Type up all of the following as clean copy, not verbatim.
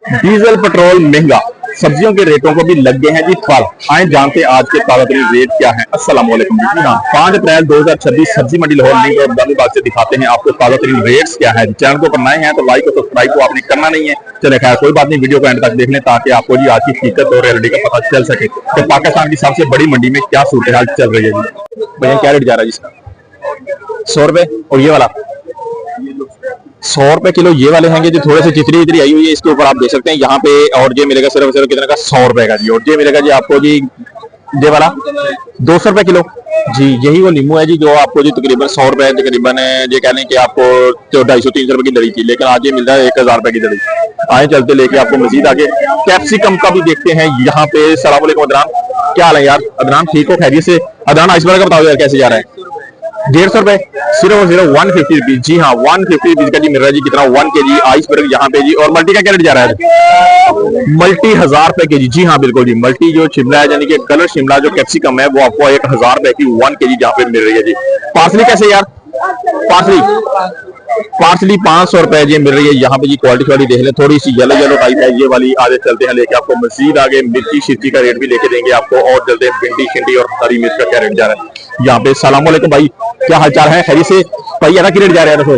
Diesel petrol महंगा, सब्जियों के रेटों को भी लग गए हैं जी फल। आए जानते हैं आज के ताजा तरीन रेट क्या है। अस्सलाम वालेकुम जी। हाँ, 5 अप्रैल 2026 सब्जी मंडी लाहौर लिंक और दानी बाग से दिखाते हैं आपको ताजा तरीन रेट्स क्या है। चैनल को पर नए हैं तो लाइक और सब्सक्राइब को आपने करना नहीं है। चले खैर कोई बात नहीं, वीडियो को एंड तक देख लें ताकि आपको जी आज की हकीकत और रियलिटी का पता चल सके तो पाकिस्तान की सबसे बड़ी मंडी में क्या सूरत हाल चल रही है जी। भैया क्या रेट जा रहा है जिसका? 100 रुपए। और ये वाला 100 रुपए किलो ये वाले हैं जो थोड़े से चितरी इतरी आई हुई है, इसके ऊपर आप देख सकते हैं यहाँ पे। और ये मिलेगा सिर्फ सिर्फ कितने का? 100 रुपए का जी। और ये मिलेगा जी आपको जी ये वाला 200 रुपए किलो जी। यही वो नींबू है जी जो आपको जी तकरीबन 100 रुपए तकरीबन ये कह लें कि आपको 250-300 रुपए की दरी थी, लेकिन आज ये मिल रहा है 1000 रुपए की दरी। आए चलते लेके आपको मजीद आगे कैप्सिकम का भी देखते हैं यहाँ पे। सलाम वालेकुम अदनान, क्या हाल है यार? अदनान ठीक हो? खैरियत से? अदनान आइसबर्ग का बताओ यार कैसे जा रहा है? 150 रुपए, सिर्फ और सिर्फ 150 रुपीज जी। हाँ 150 रुपीज का जी मिल रहा है जी। कितना? 1 kg आइसबर्ग यहाँ पे जी। और मल्टी का क्या रेट जा रहा है? मल्टी 1000 रुपए के जी। हाँ बिल्कुल जी, मल्टी जो शिमला है यानी कि कलर शिमला जो कैप्सिकम है वो आपको 1000 रुपए की 1 kg यहाँ पे मिल रही है जी। पार्सली कैसे यार? पार्सली 500 रुपए जी मिल रही है यहाँ पे जी। क्वालिटी वाली देख लें, थोड़ी सी येलो येलो टाइप है ये वाली। आगे चलते हैं लेके आपको मजीद आगे मिर्ची शिर्ची का रेट भी लेके देंगे आपको। और चलते हैं भिंडी शिंडी और हरी मिर्च का क्या रेट जा रहा है यहाँ पे। सलाम वालेकुम भाई, क्या हाल चाल है? खैरियत से भाई? यार की रेट जा रहा है? देखो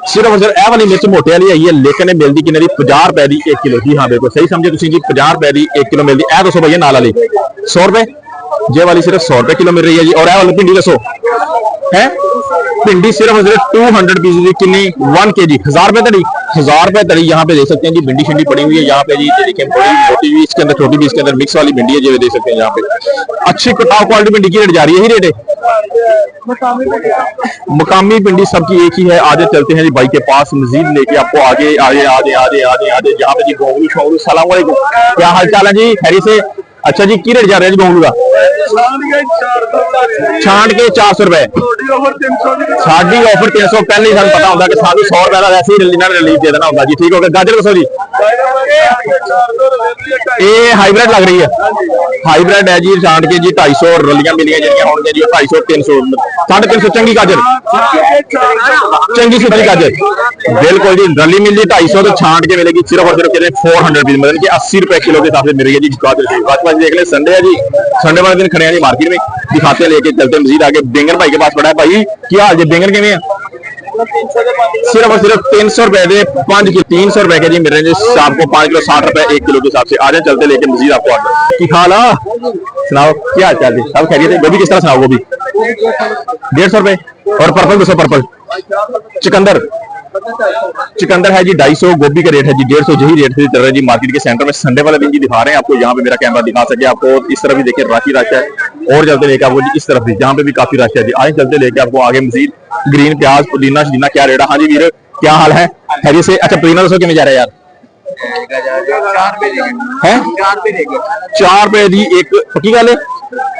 सिर्फ और सिर्फ ए वाली मिर्च मोटे वाली है ये, लेकिन मिलती कि 50 रुपए की 1 किलो जी। हाँ बिल्कुल सही समझे तुम जी, 50 रुपए की 1 किलो मिलती है। दसो भैया नाल वाली 100 रुपए, ये वाली सिर्फ 100 रुपए किलो मिल रही है जी। और ए वाली भिंडी दसो है? भिंडी सिर्फ और सिर्फ 200 रुपीज कितनी? 1 kg 1000 रुपए तड़ी। 1000 रुपए तड़ी यहाँ पे देख सकते हैं जी। भिंडी शिंडी पड़ी हुई है यहाँ पे जी। देखिए बड़ी मोटी भी इसके अंदर, छोटी भी इसके अंदर, मिक्स वाली भिंडी है जो देख सकते हैं यहाँ पे। अच्छी टॉप क्वालिटी भिंडी की रेट जा रही है, यही रेट है। मकामी भिंडी सबकी एक ही है। आगे चलते हैं जी भाई के पास मजीद लेके आपको आगे आगे आगे आगे आगे आगे यहाँ पे जी। गोंगलू शोंगलू, सलाम वालेकुम, क्या हाल चाल है जी? खैरियत से? अच्छा जी, की रेट जा रहा है जी गोंगलू का? छांट के 400 रुपए, साड़ी ऑफर 300। पहले ही पता होता कि साढ़े 100 रुपए का वैसे ही रिलीज दे देना होगा जी। ठीक हो गया। गाजर कसो जी, ये हाइब्रिड लग रही है, हाइब्रिड है जी। छांट के जी 250 रलियां मिलियां जी, 250 300 350 चंगी गाजर, चंगी सुथरी गाजर बिल्कुल जी। रली मिल जी 250 तो छांट के मिलेगी सिर्फ और सिर्फ 400 रुपीज, मतलब कि 80 रुपए किलो के हिसाब से मिल रही है जी गाजर। बात देख ले, संडे है जी, संडे वाले दिन खड़े हैं जी मार्केट में, दिखाते हैं लेके चलते हैं मजीद आगे। बैंगन भाई के पास पड़ा है। भाई क्या हाल जी? बैंगन के में सिर्फ और सिर्फ 300 रुपए दे 5 किलो, 300 रुपए के जी मिल रहे हैं जी आपको। 5 किलो 60 रुपए 1 किलो के हिसाब से। आजा चलते लेके मजीद आपको आगे की खाला सुनाओ, क्या हाल चाल? सब खैरियत है? गोभी किस तरह सुनाओ? गोभी 150 रुपए। और पर्पल 200 पर्पल। चिकंदर, चिकंदर है जी 250। गोभी का रेट है जी 150। यही रेट से चल रहा है जी मार्केट के सेंटर में। संडे वाले दिन जी दिखा रहे हैं आपको। यहाँ पे मेरा कैमरा दिखा सके आपको। इस तरफ भी देखिए राशि रश है। और चलते लेके आपको जी इस तरफ भी, जहाँ पे भी काफी रश है जी। आए चलते लेके आपको आगे मजीद ग्रीन प्याज पुदीना शदीना क्या रेट है? हाँ जी वीर, क्या हाल है? खैरियत से? अच्छा पुदीना 200 में जा रहा है यार? 4 रुपए दी एक पक्की गल है?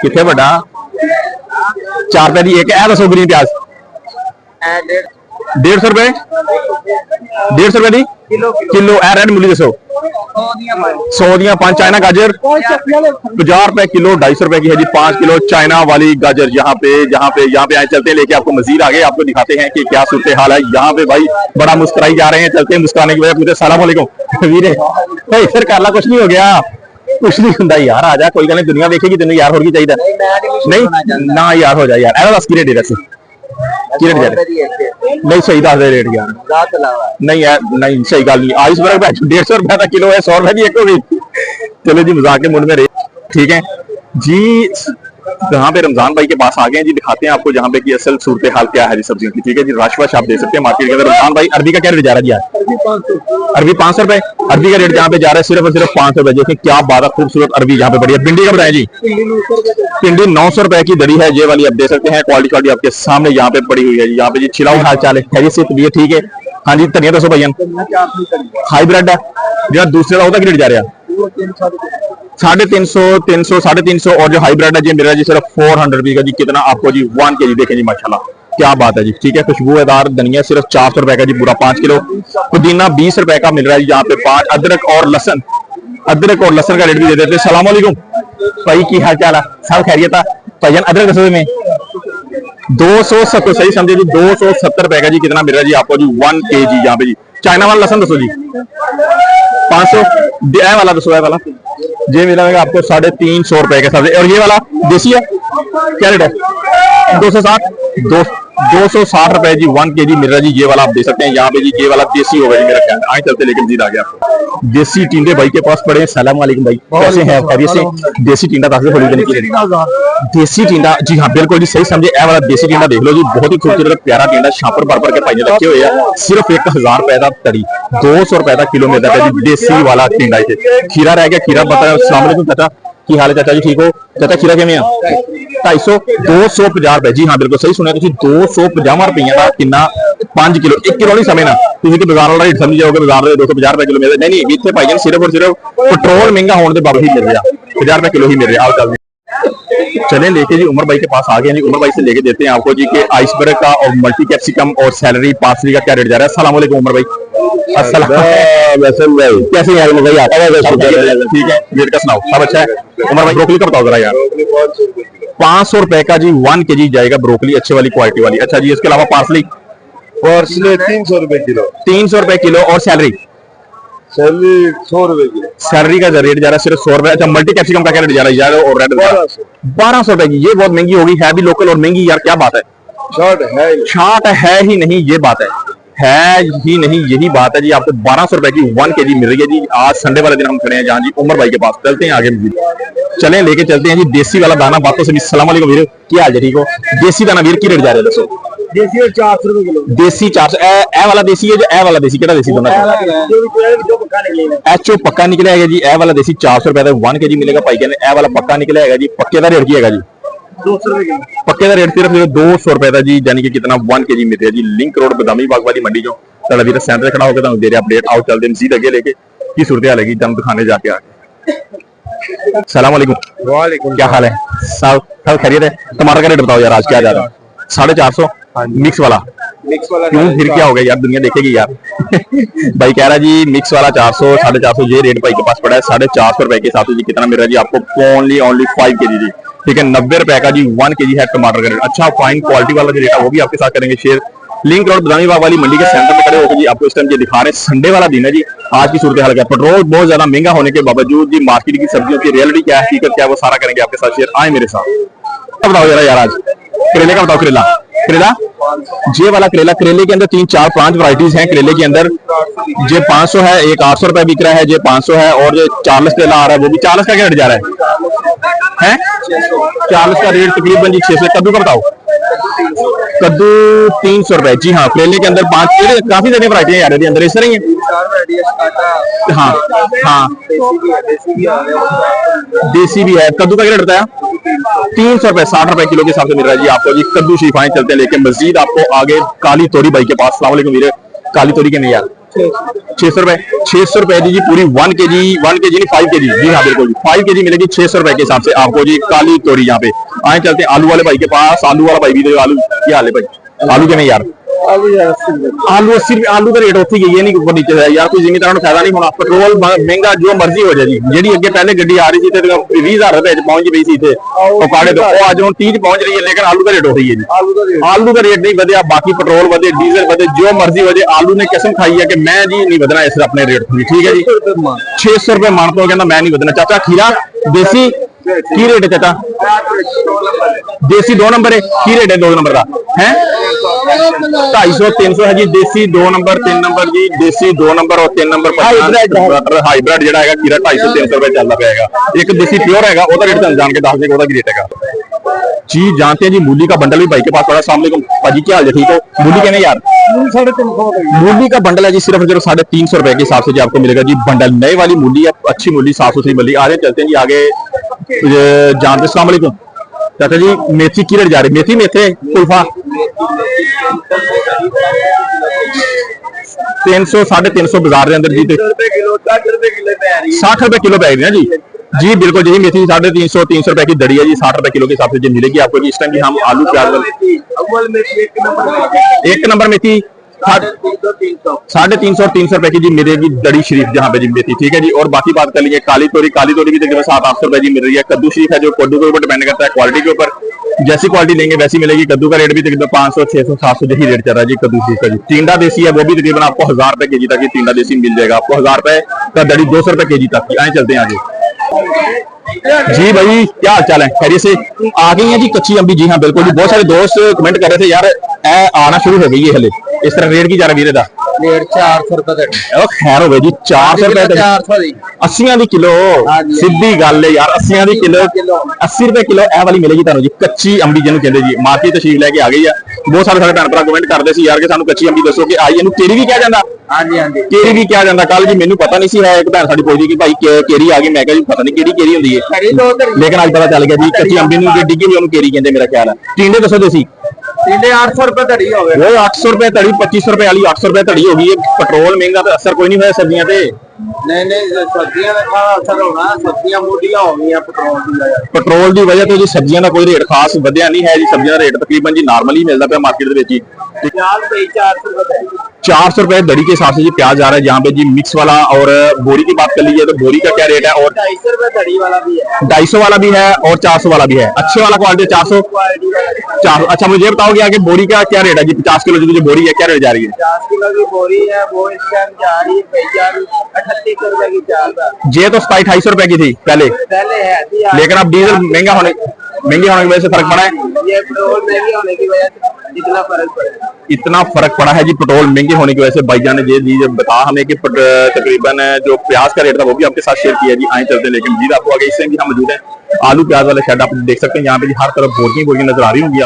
कितने बड़ा 4 रुपए दी एक है? दसो ग्रीन प्याज 150 रुपए, 150 रुपए दी किलो। रेड मूली दसो 100 दियां 5। चाइना गाजर 50 रुपए किलो, 250 रुपए की है जी 5 किलो चाइना वाली गाजर। यहाँ पे आए चलते हैं लेके आपको मजीद आगे आपको दिखाते हैं कि क्या सूरत हाल है यहाँ पे। भाई बड़ा मुस्कुराई जा रहे हैं, चलते हैं मुस्कुराने की वजह पूछते सलाम वालेकुम वीरे भाई फिर करला कुछ नहीं हो गया, कुछ नहीं होता यार। आजा कोई गल नहीं, दुनिया देखेगी तेन यार होगी चाहिए नहीं ना यार हो जाए यार। दस की रेट वैसे की रेट जा रहे? नहीं सही दस दे रेट यार, नहीं यार नहीं सही गल नहीं। आइसबर्ग 150 रुपए का किलो है, 100 रुपए की एक होगी। चलो जी मजाक के मूड में रेट ठीक है जी। जहाँ पे रमजान भाई के पास आ गए हैं जी, दिखाते हैं आपको जहाँ पे की असल सूरत हाल क्या है जी सब्जियों की। ठीक है जी, रश वश आप देख सकते हैं मार्केट के अंदर। रमजान भाई अरबी का क्या रेट जा रहा है जी? अरबी 500 रुपए। अरबी का रेट जहाँ पे जा रहा है सिर्फ और सिर्फ 500 रुपए। देखिए क्या बात है, खूबसूरत अरबी यहाँ पे बढ़िया। भिंडी का बताया जी? भिंडी 900 रुपए की दरी है ये वाली, आप देख सकते हैं। क्वालिटी आपके सामने यहाँ पे पड़ी हुई है जी। यहाँ पे जी छिलाऊ हाल चाल है, खैरियत से? तबीयत ठीक है? हाँ जी। धनिया 200 भैया हाईब्रिड है यार। दूसरे का होता कि रेट जा रहा है? 350 300 350। और जो हाईब्रिड है जी मेरा जी सिर्फ 400 रुपए का जी। कितना आपको जी 1 kg देखें जी माशाल्लाह, क्या बात है जी। ठीक है, खुशबूदार धनिया सिर्फ 400 रुपए का जी पूरा 5 किलो। पुदीना 20 रुपए का मिल रहा है यहाँ पे 5। अदरक और लहसन का रेट भी दे देते हैं। सलाम वालेकुम भाई, की हाल चाल है? सब खैरियत है भाईजान? अदरक दसो में 270 सही समझे जी 270 रुपए का जी। कितना मिल रहा है जी आपको जी 1 kg यहाँ पे जी। चाइना वाला लहसन दसो जी 500 वाला 200 वाला ये मिलेगा आपको 350 रुपए के साथ। और ये वाला देसी है, क्या रेट है? 260 260 रुपए जी 1 kg मिल रहा है जी। ये वाला आप देख सकते हैं यहाँ पे जी, ये वाला देसी होगा जी मेरा ख्याल। आए चलते लेकिन जीत आ गया आपको। देसी टिंडे भाई के पास पड़े हैं। सलाम वालेकुम भाई, कैसे हैं आप? खैरियत से? देसी टिंडा ताकि थोड़ी देने की देसी टिंडा, जी हाँ बिल्कुल जी सही समझे। ए वाला देसी टिंडा देख लो जी, बहुत ही खूबसूरत प्यारा टिंडा, छापर भर के पाइने रखे हुए हैं। सिर्फ 1000 रुपए का तड़ी, 200 रुपए का किलो मिलता है जी देसी वाला टिंडा। इसे खीरा रह गया, खीरा बताया। अस्सलाम वालेकुम चाचा, की हाल है चाचा जी? ठीक हो चाचा? खीरा किमें 250 250 रुपए, जी हाँ बिल्कुल सही सुनिया तुम। 250 रुपये का कितना 5 किलो, 1 किलो नहीं समझना तुम कि बाजार वाला रेट समझ जाओगे। बाजार में 250 रुपए किलो मिलते नहीं, इतने भाई सिर्फ और सिर्फ पेट्रोल महंगा होने के बावजूद ही मिल रहा, 50 रुपए किलो ही मिल रहा। आओ चले लेके जी उमर भाई के पास आ गए जी। उमर भाई से लेके देते हैं आपको जी के आइसबर्ग का और मल्टी कैप्सिकम और सैलरी पार्सली का क्या रेट जा रहा है। अस्सलाम वालेकुम उमर भाई। अस्सलाम भाई, कैसे हैं भाई आप? ठीक है, रेट का सुनाओ, सब अच्छा है। उमर भाई ब्रोकली का बताओ जरा यार। 500 रुपए का जी 1 kg जाएगा ब्रोकली, अच्छे वाली क्वालिटी वाली। अच्छा जी, इसके अलावा पार्सली 300 रुपए किलो। 300 रुपए किलो। और सैलरी 100 रुपए किलो। सैलरी का रेट जा रहा है सिर्फ 100 रुपए। अच्छा, मल्टी कैप्सिकम का क्या रेट जा रहा है यार? और रेड 1200 रुपए की, ये बहुत महंगी होगी। है भी लोकल और महंगी यार, क्या बात है? छाट है ही नहीं, ये बात है ही नहीं, यही बात है जी। आपको 1200 रुपए की 1 kg मिल रही है जी। आज संडे वाले दिन हम खड़े हैं जहाँ जी उमर भाई के पास। चलते हैं आगे, चलें लेके चलते हैं जी देसी वाला दाना। बातों से भी सलाम वालेकुम वीर, क्या हाल है? ठीक हो? देसी दाना वीर की रेट जा रहा है दसो? देसी 400 रुपए किलो। देसी 400। ए वाला देसी है जो ए वाला देसी केड़ा देसी दोनों एचओ पक्का निकले है जी। ए वाला देसी 400 रुपए का 1 kg मिलेगा भाई कहने। ए वाला पक्का निकले है जी। पक्के का रेट की है जी? 200 रुपए किलो। पक्के का रेट सिर्फ 200 रुपए का जी, यानी कि कितना 1 kg मिलता है जी। लिंक रोड बदामी बाग वाली मंडी जो साडा वीर सेंटर खड़ा होकर दे रहे अपडेट। आओ चलते हैं सीधे आगे लेके की सूरत हाल है जम दिखाने जाके आगे। सलाम वालेकुम। वालेकुम, क्या हाल है? सब खैरियत है? टमाटर का रेट बताओ यार आज क्या जा रहा है? 450 मिक्स वाला। क्यों फिर क्या हो गया यार, दुनिया देखेगी यार। भाई कह रहा जी मिक्स वाला 400 450 ये रेट भाई के पास पड़ा है। 450 रुपए के हिसाब से जी कितना मिल रहा है जी आपको? ओनली 5 kg जी, ठीक है। 90 रुपए का जी 1 kg है टमाटर का रेट। अच्छा, फाइन क्वालिटी वाला जो रेट है वो भी आपके साथ करेंगे share. Link road Badami Bagh वाली मंडी के सेंटर में खड़े होकर जी आपको इस टाइम ये दिखा रहे हैं। संडे वाला दिन है जी। आज की सूरत हाल क्या, पेट्रोल बहुत ज्यादा महंगा होने के बावजूद जी मार्केट की सब्जियों की रियलिटी क्या है, हकीकत क्या है, वो सारा करेंगे आपके साथ शेयर। आए मेरे साथ। बताओ जरा यार आज करेले का बताओ। करेला जे वाला करेले के अंदर 3-4-5 वैरायटीज हैं करेले के अंदर। जे 500 है, एक 800 रुपए बिक रहा है, जे 500 है। और जो 40 करेला आ रहा है वो भी 40 का क्या रेट जा रहा है? 40 का रेट तकरीबन जी 600। कद्दू का बताओ। कद्दू 300 रुपए, जी हाँ। करेले के अंदर 5 काफी सारी वैरायटी है अंदर इस तरह ही। हाँ हाँ, देसी भी है। कद्दू का क्या रेट बताया? 300 रुपए, 60 रुपए किलो के हिसाब से मिल रहा है जी आपको जी कद्दू शिफाएं। चलते हैं लेके मजीद आपको आगे काली तोरी भाई के पास। अस्सलाम वालेकुम वीरे, काली तोरी के नहीं यार 600 रुपए। 600 रुपए जी पूरी 1 kg नहीं 5 kg, जी हाँ बिल्कुल 5 kg मिलेगी 600 रुपए के हिसाब से आपको जी काली तोरी। यहाँ पे आए चलते हैं आलू वाले भाई के पास। आलू वाला भाई भी दे। आलू क्या हाल है भाई? आलू के नहीं यार? आलू 80 रुपए। आलू का रेट होती है, ये नहीं ऊपर नीचे है यार, कोई जिम्मेदार फायदा नहीं होना। पेट्रोल महंगा जो मर्जी हो जाए जी। जी अगे पहले गड्डी आ रही थी 20,000 रुपए पहुंच गई थी पकाड़े तो आज हम 30 पहुंच रही है, लेकिन आलू का रेट हो रही है जी। आलू का रेट नहीं बढ़िया, बाकी पेट्रोल बढ़े, डीजल बढ़े, जो मर्जी बढ़े। आलू ने कसम खाई है कि मैं जी नहीं बदना इस अपने रेट को, ठीक है जी। 600 रुपए मानता हूँ, कहना मैं नहीं बदना। चाचा खीरा देसी की रेट है चाचा? देसी 2 नंबर है, की रेट है 2 नंबर का है? 250 300 है जी। देसी 2 नंबर 3 नंबर जी, देसी 2 नंबर और 3 नंबर हाईब्रिड जो है खीरा 250-300 रुपए चलना पड़ेगा। एक देसी प्योर है वो रेट जान के दस देगा रेट है जी। जानते हैं जी मूली का बंडल भी भाई के पास पड़ा। अस्सलाम वालेकुम भाजी, क्या हाल है? ठीक हो? मूली के नहीं यार? मूली का बंडल है जी सिर्फ 350 रुपए के हिसाब से जी आपको मिलेगा जी बंडल। नई वाली मूली है, अच्छी मूली, साफ सुथरी मूली। आ रहे चलते हैं जी आगे जानते। अस्सलाम वालेकुम चाचा जी, मेथी की रेट जा रही? मेथी मेथे कुल्फा 300 350 बाजार के अंदर जी। 60 रुपए किलो पैक है जी। जी बिल्कुल यही मेथी 350-300 रुपए की दड़ी है जी। 60 रुपए किलो के हिसाब से जी मिलेगी आपको। इस टाइम की हम आलू प्याज 1 नंबर मेथी 350-300 रुपए की जी मिलेगी दड़ी शरीफ जहाँ पे जी मेथी, ठीक है जी। और बाकी बात कर लीजिए काली तोरी भी तकरीबन 700-800 रुपए जी मिल रही है। कद्दू शरीफ है जो कद्दू के ऊपर डिपेंड करता है क्वालिटी के ऊपर। जैसी क्वालिटी लेंगे वैसी मिलेगी। कद्दू का रेट भी तकरीबन 500, 600, 700 यही रेट चल रहा है जी कद्दू चीज का जी। टिंडा देसी है वो भी तकरीबन आपको 1000 रुपए केजी तक ये टिंडा देसी मिल जाएगा आपको। 1000 रुपए का दड़ी 200 रुपए केजी तक की। आए चलते हैं आगे जी। भाई क्या हाल चाल है, खैरियत से? आ गई है जी कच्ची अम्बी। जी हाँ बिल्कुल जी। बहुत सारे दोस्त कमेंट कर रहे थे यार ए आना शुरू हो गई है हले। इस तरह रेट की जा रहा वीरे दा? रेट 400 रुपए खैर हो गई जी 400 रुपए 80 दी किलो। सीधी गल है यार 80 दी किलो 80 रुपए किलो ए वाली मिलेगी ਤੁਹਾਨੂੰ जी कच्ची अंबी ਜਿਹਨੂੰ ਕਹਿੰਦੇ जी। मार्केट तशरीफ लेके आ गई है। बहुत सारे भैन भरा कमेंट करते सी यार कि ਸਾਨੂੰ कच्ची अंबी दसो कि आई ਇਹਨੂੰ केरी भी ਕਿਹਾ ਜਾਂਦਾ। ਹਾਂਜੀ ਹਾਂਜੀ केरी भी ਕਿਹਾ ਜਾਂਦਾ। ਕੱਲ ਜੀ ਮੈਨੂੰ ਪਤਾ ਨਹੀਂ ਸੀ ਹੈ ਇੱਕ ਭੈਣ ਸਾਡੀ ਪੁੱਛਦੀ ਕਿ ਭਾਈ केरी आ गई। मैं ਕਿਹਾ ਜੀ पता नहीं ਕਿਹੜੀ केरी ਹੁੰਦੀ ਹੈ लेकिन ਅੱਜ पता ਚੱਲ ਗਿਆ जी कच्ची अंबी ਨੂੰ ਜੇ ਡਿੱਗੀ ਵੀ ਉਹਨੂੰ केरी ਕਹਿੰਦੇ ਮੇਰਾ ਖਿਆਲ ਹੈ। ਟਿੰਡੇ ਦੱਸੋ ਦੇਸੀ? टिंडे 800 रुपए धड़ी हो गए। वो 800 रुपए धड़ी 2500 रुपए वाली 800 रुपए धड़ी होगी। पेट्रोल महंगा तो असर कोई नहीं होया सब्जियां ते। नहीं नहीं सब्जियां का असर होना। सब्जियां मोटियां हो गई पेट्रोल की वजह। पेट्रोल की वजह तो जी सब्जियां का कोई रेट खास ਵਧਿਆ नहीं है जी। सब्जियां का रेट तकरीबन जी नॉर्मल ही मिलता है मार्केट ਦੇ ਵਿੱਚ ही। प्याज 400 रुपए 400 रुपए दड़ी के हिसाब से जी प्याज आ रहा है। यहाँ पे जी मिक्स वाला और बोरी की बात कर लीजिए तो बोरी का क्या रेट है? और 250 रुपए धड़ी वाला भी है, 250 वाला भी है और 400 वाला भी है। अच्छे वाला क्वालिटी 400 क्वालिटी वाला 400। अच्छा मुझे बताओगे आगे बोरी का क्या रेट है जी? 50 किलो जो बोरी है क्या रेट जा रही है? 50 किलो की बोरी है वो इस टाइम जा रही है 3800 रुपए की। 4 ये तो 27-2800 रुपए की थी पहले है थी। लेकिन अब डीजल महंगे होने की वजह से फर्क पड़ा है। ये पेट्रोल महंगे होने की वजह से इतना फर्क पड़ा। इतना फर्क पड़ा है जी पेट्रोल महंगे होने की वजह से। भाईजान ने ये बता हमें कि तकरीबन जो प्याज का रेट था वो भी आपके साथ शेयर किया जी। आए चलते हैं लेकिन जी आपको आगे इससे भी हम मौजूद है आलू प्याज वाले शेड आप देख सकते हैं। यहाँ पे जी हर तरफ बोरियां नजर आ रही होंगी।